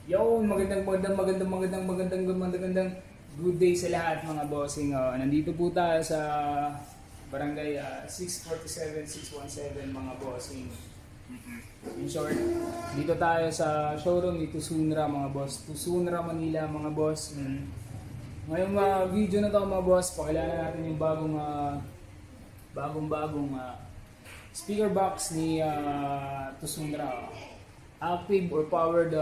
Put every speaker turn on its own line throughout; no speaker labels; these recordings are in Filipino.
Yo, magandang good day sa lahat mga bossing. Nandito po tayo sa barangay 647-617 mga bossing. In short, dito tayo sa showroom ni Tusunra mga boss. Tusunra Manila mga boss. Ngayong video na to mga boss, pakilala natin yung bagong speaker box ni Tusunra. Active or powered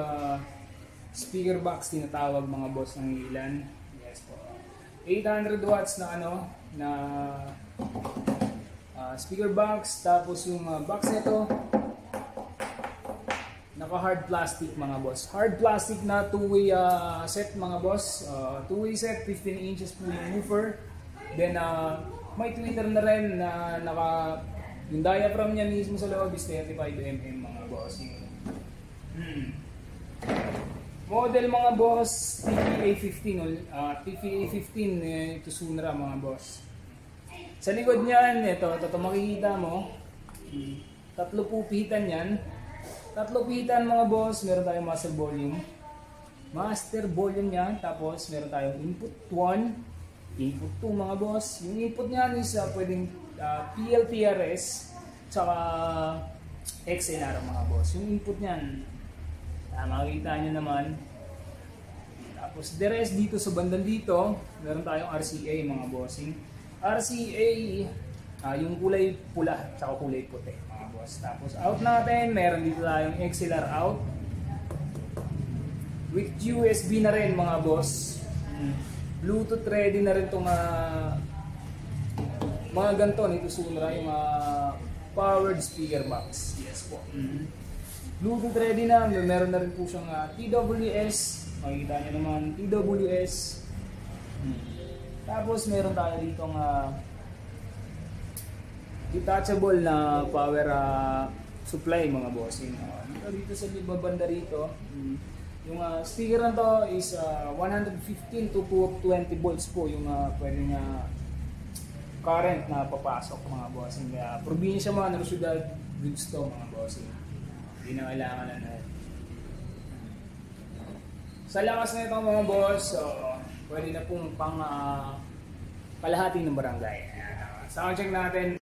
speaker box tinatawag mga boss ng ilan. Yes po. 800 watts na speaker box, tapos yung box nito naka hard plastic mga boss. Hard plastic na two-way set mga boss. Two-way set, 15 inches po yung woofer. Then may tweeter na rin na yung diaphragm niya mismo sa loob is 35mm mga boss. Model mga boss, TPA15 Tusunra mga boss. Sa likod niyan, ito makikita mo, tatlo pupitan yan. Tatlo pihitan mga boss, meron tayong master volume yan, tapos meron tayong input 1, input 2 mga boss. Yung input niyan is pwedeng PLTRS, tsaka XLR mga boss. Yung input niyan, makikita nyo naman. Tapos the rest dito sa bandang dito, meron tayong RCA mga bossing. RCA, yung kulay pula tsaka kulay puti mga boss. Tapos out natin, meron dito tayong XLR out with USB na rin mga boss. Bluetooth ready na rin itong mga ganito nito Tusunra, yung powered speaker box. Yes po. Bluetooth ready na, meron na rin po siyang TWS, makikita nyo naman TWS. Tapos meron tayo dito detachable na power supply mga bossing. Dito sa banda rito, yung speaker na to is 115 to 220 volts po yung pwedeng current na papasok mga bossing. Probinsya mga ng syudad goods to mga bossing. Hindi na kailangan na sa lakas na itong mga boss, pwede na pong kalahati ng barangay. Sound check natin.